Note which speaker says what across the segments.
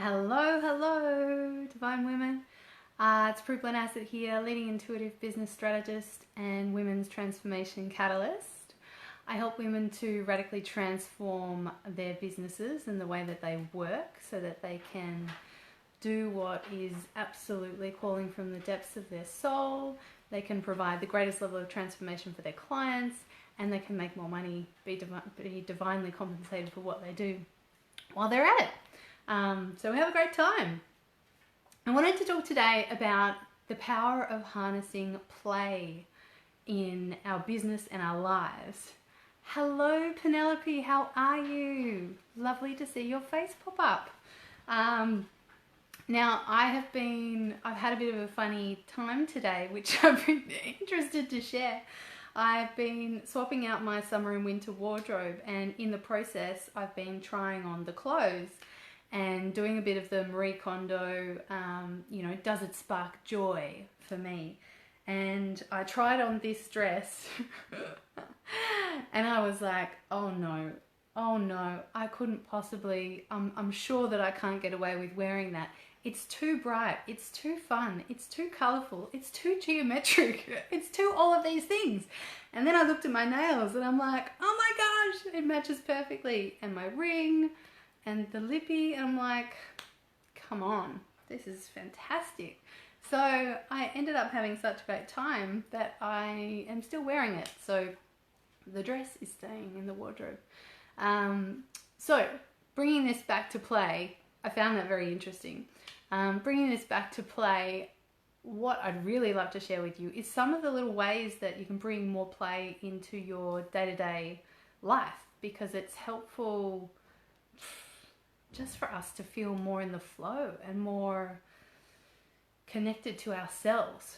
Speaker 1: Hello, hello, Divine Women. It's Prue Acid here, leading intuitive business strategist and women's transformation catalyst. I help women to radically transform their businesses and the way that they work so that they can do what is absolutely calling from the depths of their soul. They can provide the greatest level of transformation for their clients, and they can make more money, be divinely compensated for what they do while they're at it. So we have a great time. I wanted to talk today about the power of harnessing play in our business and our lives. Hello, Penelope, how are you? Lovely to see your face pop up. Now, I've had a bit of a funny time today, which I've been interested to share. I've been swapping out my summer and winter wardrobe, and in the process, I've been trying on the clothes and doing a bit of the Marie Kondo, does it spark joy for me? And I tried on this dress and I was like, oh no, I couldn't possibly, I'm sure that I can't get away with wearing that. It's too bright, it's too fun, it's too colourful, it's too geometric, it's too all of these things. And then I looked at my nails and I'm like, oh my gosh, it matches perfectly. And my ring, and the lippy, and I'm like, come on, this is fantastic. So I ended up having such a great time that I am still wearing it. So the dress is staying in the wardrobe. So bringing this back to play, I found that very interesting. Bringing this back to play, what I'd really love to share with you is some of the little ways that you can bring more play into your day-to-day life, because it's helpful just for us to feel more in the flow and more connected to ourselves.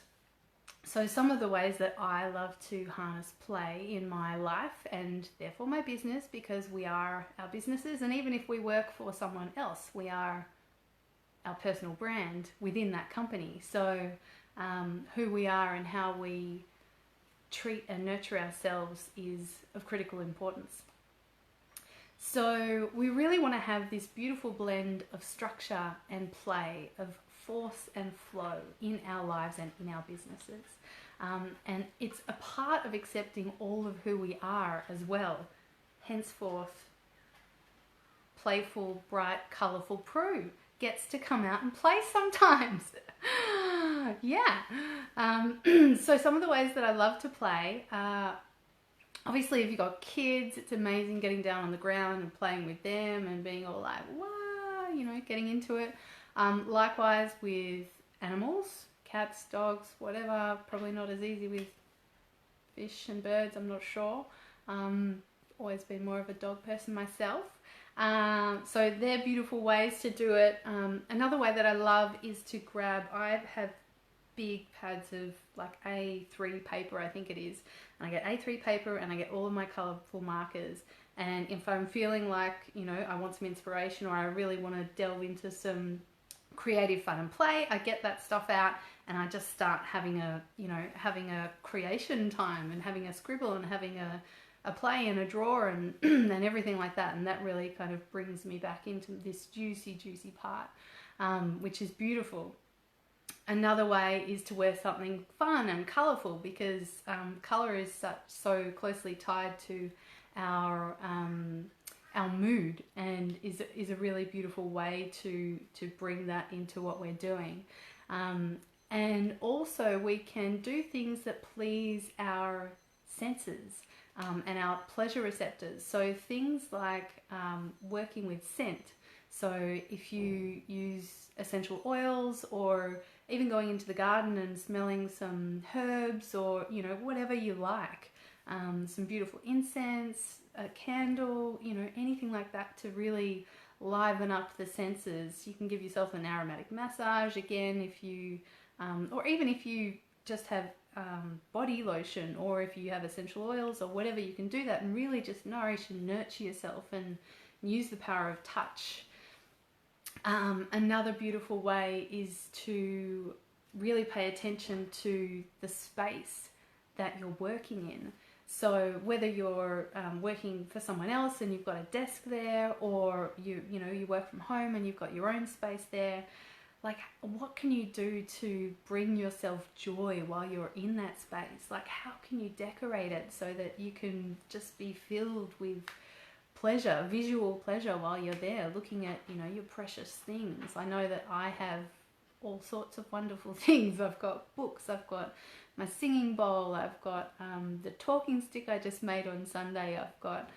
Speaker 1: So some of the ways that I love to harness play in my life, and therefore my business, because we are our businesses, and even if we work for someone else, we are our personal brand within that company. So who we are and how we treat and nurture ourselves is of critical importance. So we really want to have this beautiful blend of structure and play, of force and flow in our lives and in our businesses. And it's a part of accepting all of who we are as well. Henceforth, playful, bright, colourful Prue gets to come out and play sometimes. Yeah. So some of the ways that I love to play are, obviously, if you've got kids, it's amazing getting down on the ground and playing with them and being all like, wow, getting into it. Likewise with animals, cats, dogs, whatever. Probably not as easy with fish and birds, I'm not sure. Always been more of a dog person myself. So they're beautiful ways to do it. Another way that I love is to I have big pads of like A3 paper, I think it is, and I get A3 paper and I get all of my colourful markers, and if I'm feeling like I want some inspiration, or I really want to delve into some creative fun and play, I get that stuff out and I just start having a creation time, and having a scribble, and having a play and a draw and and everything like that, and that really kind of brings me back into this juicy part, which is beautiful. Another way is to wear something fun and colourful, because colour is so closely tied to our mood, and is a really beautiful way to bring that into what we're doing. And also we can do things that please our senses and our pleasure receptors. So things like working with scent. So if you use essential oils, or even going into the garden and smelling some herbs, or whatever you like, some beautiful incense, a candle, anything like that to really liven up the senses. You can give yourself an aromatic massage again, if you or even if you just have body lotion, or if you have essential oils or whatever, you can do that and really just nourish and nurture yourself and use the power of touch. Another beautiful way is to really pay attention to the space that you're working in. So whether you're working for someone else and you've got a desk there, or you work from home and you've got your own space there, like, what can you do to bring yourself joy while you're in that space? Like, how can you decorate it so that you can just be filled with pleasure, visual pleasure, while you're there looking at, your precious things? I know that I have all sorts of wonderful things. I've got books, I've got my singing bowl, I've got the talking stick I just made on Sunday, I've got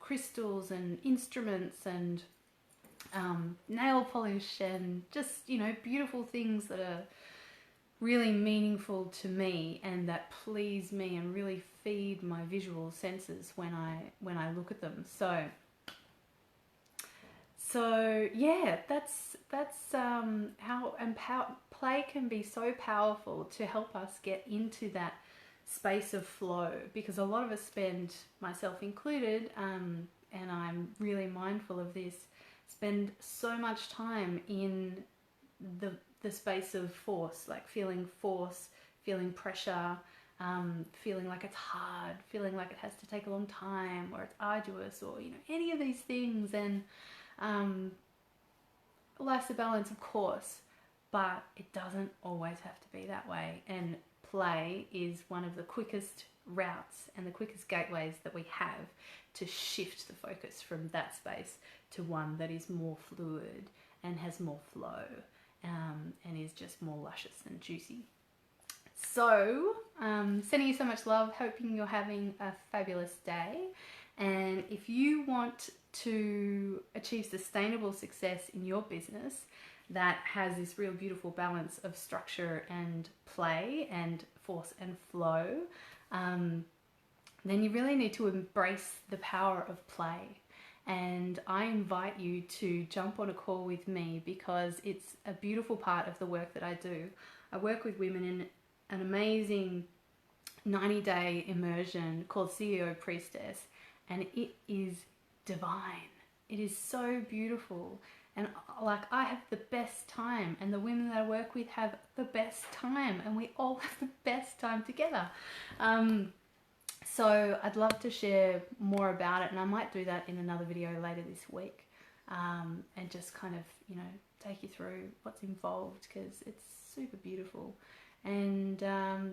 Speaker 1: crystals and instruments and nail polish, and just beautiful things that are really meaningful to me and that please me and really feed my visual senses when I look at them. So yeah, that's how play can be so powerful to help us get into that space of flow, because a lot of us spend, myself included, and I'm really mindful of this, spend so much time in the space of force, like feeling force, feeling pressure, feeling like it's hard, feeling like it has to take a long time, or it's arduous, or any of these things. And life's a balance, of course, but it doesn't always have to be that way. And play is one of the quickest routes and the quickest gateways that we have to shift the focus from that space to one that is more fluid and has more flow, and is just more luscious and juicy. So sending you so much love, hoping you're having a fabulous day. And if you want to achieve sustainable success in your business that has this real beautiful balance of structure and play and force and flow, then you really need to embrace the power of play. And I invite you to jump on a call with me, because it's a beautiful part of the work that I do. I work with women in an amazing 90-day immersion called CEO Priestess, and it is divine. It is so beautiful, and like, I have the best time, and the women that I work with have the best time, and we all have the best time together. So I'd love to share more about it, and I might do that in another video later this week, and just kind of take you through what's involved, because it's super beautiful. And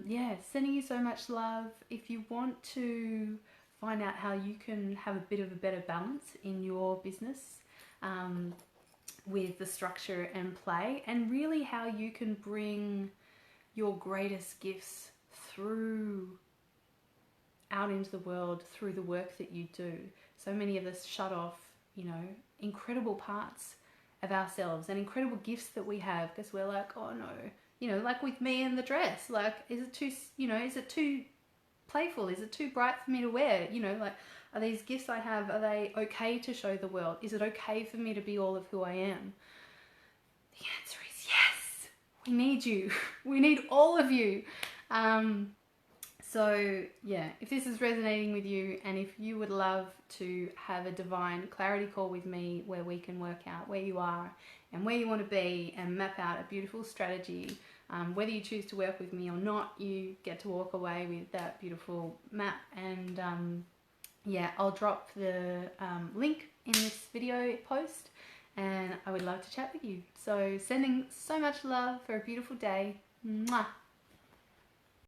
Speaker 1: yeah, sending you so much love. If you want to find out how you can have a bit of a better balance in your business with the structure and play, and really how you can bring your greatest gifts through out into the world through the work that you do. So many of us shut off, incredible parts of ourselves and incredible gifts that we have, because we're like, oh no, like with me and the dress, like, is it too playful? Is it too bright for me to wear? Like, are these gifts I have, are they okay to show the world? Is it okay for me to be all of who I am? The answer is yes. We need you. We need all of you. So yeah, if this is resonating with you, and if you would love to have a divine clarity call with me where we can work out where you are and where you want to be and map out a beautiful strategy, whether you choose to work with me or not, you get to walk away with that beautiful map. And yeah, I'll drop the link in this video post, and I would love to chat with you. So sending so much love for a beautiful day. Mwah.